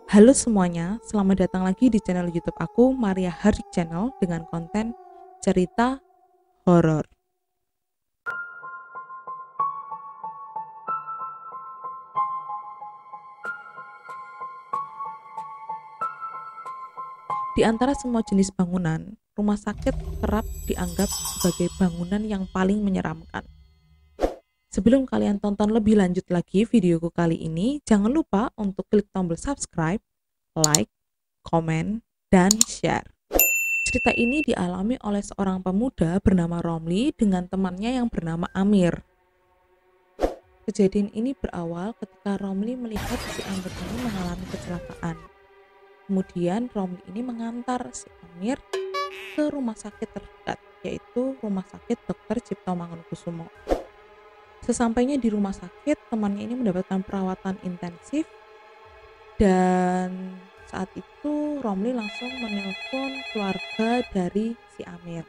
Halo semuanya, selamat datang lagi di channel YouTube aku, Maria Hardik Channel, dengan konten cerita horor. Di antara semua jenis bangunan, rumah sakit kerap dianggap sebagai bangunan yang paling menyeramkan. Sebelum kalian tonton lebih lanjut lagi videoku kali ini, jangan lupa untuk klik tombol subscribe, like, komen, dan share. Cerita ini dialami oleh seorang pemuda bernama Romli dengan temannya yang bernama Amir. Kejadian ini berawal ketika Romli melihat si Amir ini mengalami kecelakaan. Kemudian Romli ini mengantar si Amir ke rumah sakit terdekat, yaitu Rumah Sakit Dr. Cipto Mangunkusumo. Sesampainya di rumah sakit, temannya ini mendapatkan perawatan intensif, dan saat itu Romli langsung menelpon keluarga dari si Amir.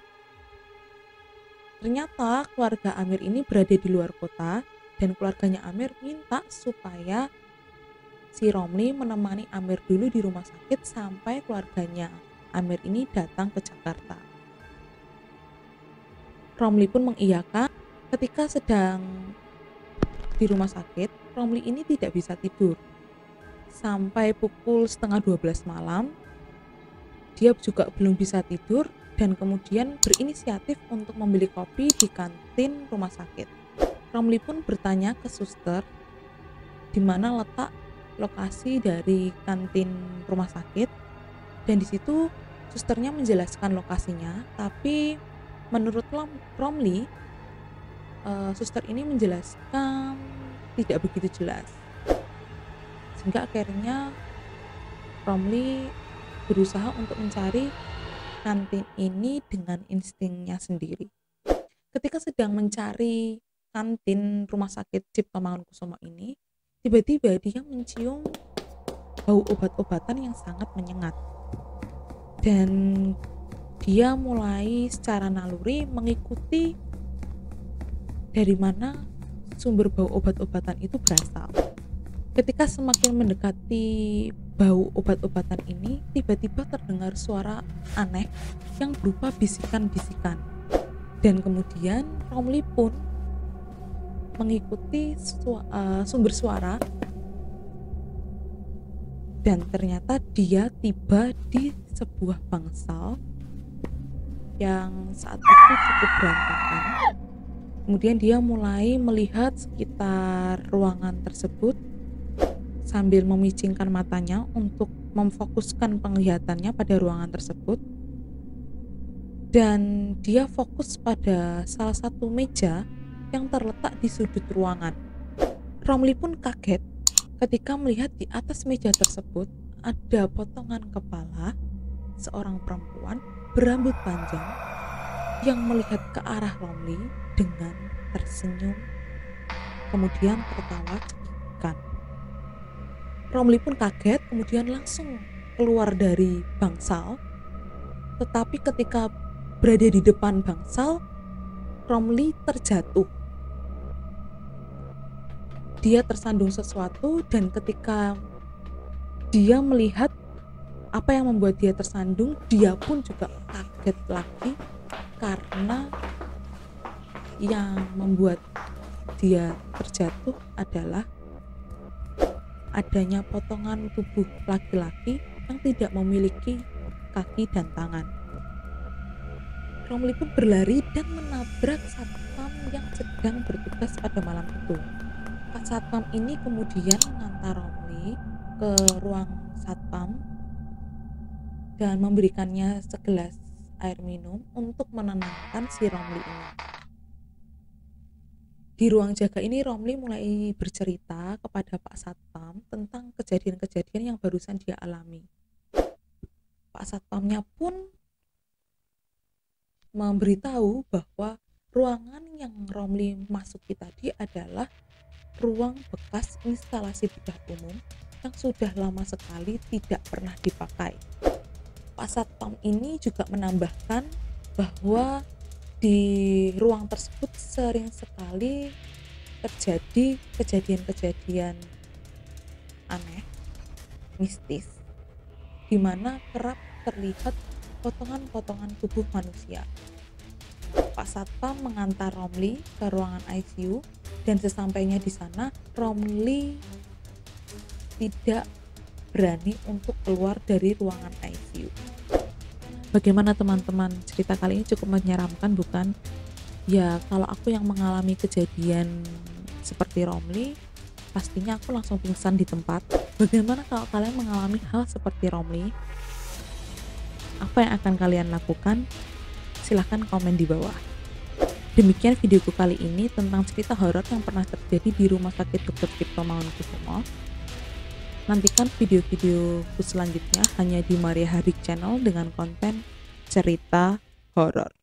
Ternyata keluarga Amir ini berada di luar kota, dan keluarganya Amir minta supaya si Romli menemani Amir dulu di rumah sakit sampai keluarganya Amir ini datang ke Jakarta. Romli pun mengiyakan. Ketika sedang di rumah sakit, Romli ini tidak bisa tidur. Sampai pukul 11:30 malam, dia juga belum bisa tidur dan kemudian berinisiatif untuk membeli kopi di kantin rumah sakit. Romli pun bertanya ke suster di mana letak lokasi dari kantin rumah sakit, dan di situ susternya menjelaskan lokasinya, tapi menurut Romli, suster ini menjelaskan tidak begitu jelas, sehingga akhirnya Romli berusaha untuk mencari kantin ini dengan instingnya sendiri. Ketika sedang mencari kantin rumah sakit Cipto Mangunkusumo ini, tiba-tiba dia mencium bau obat-obatan yang sangat menyengat, dan dia mulai secara naluri mengikuti dari mana sumber bau obat-obatan itu berasal. Ketika semakin mendekati bau obat-obatan ini, tiba-tiba terdengar suara aneh yang berupa bisikan-bisikan, dan kemudian Romli pun mengikuti sumber suara, dan ternyata dia tiba di sebuah bangsal yang saat itu cukup berantakan. Kemudian dia mulai melihat sekitar ruangan tersebut sambil memicingkan matanya untuk memfokuskan penglihatannya pada ruangan tersebut, dan dia fokus pada salah satu meja yang terletak di sudut ruangan. Romli pun kaget ketika melihat di atas meja tersebut ada potongan kepala seorang perempuan berambut panjang yang melihat ke arah Romli dengan tersenyum, kemudian tertawa cekikikan. Romli pun kaget, kemudian langsung keluar dari bangsal. Tetapi ketika berada di depan bangsal, Romli terjatuh. Dia tersandung sesuatu, dan ketika dia melihat apa yang membuat dia tersandung, dia pun juga kaget lagi, karena yang membuat dia terjatuh adalah adanya potongan tubuh laki-laki yang tidak memiliki kaki dan tangan. Romli pun berlari dan menabrak satpam yang sedang bertugas pada malam itu. Pak satpam ini kemudian mengantar Romli ke ruang satpam dan memberikannya segelas air minum untuk menenangkan si Romli ini. Di ruang jaga ini Romli mulai bercerita kepada Pak Satpam tentang kejadian-kejadian yang barusan dia alami. Pak Satpamnya pun memberitahu bahwa ruangan yang Romli masuki tadi adalah ruang bekas instalasi bedah umum yang sudah lama sekali tidak pernah dipakai. Pak Satpam ini juga menambahkan bahwa di ruang tersebut sering sekali terjadi kejadian-kejadian aneh mistis, di mana kerap terlihat potongan-potongan tubuh manusia. Pak Satpam mengantar Romli ke ruangan ICU dan sesampainya di sana, Romli tidak berani untuk keluar dari ruangan ICU. Bagaimana teman-teman? Cerita kali ini cukup menyeramkan bukan? Ya, kalau aku yang mengalami kejadian seperti Romli, pastinya aku langsung pingsan di tempat. Bagaimana kalau kalian mengalami hal seperti Romli? Apa yang akan kalian lakukan? Silahkan komen di bawah. Demikian videoku kali ini tentang cerita horor yang pernah terjadi di Rumah Sakit Dr. Cipto Mangunkusumo. Nantikan video-videoku selanjutnya hanya di Maria Harik Channel dengan konten cerita horor.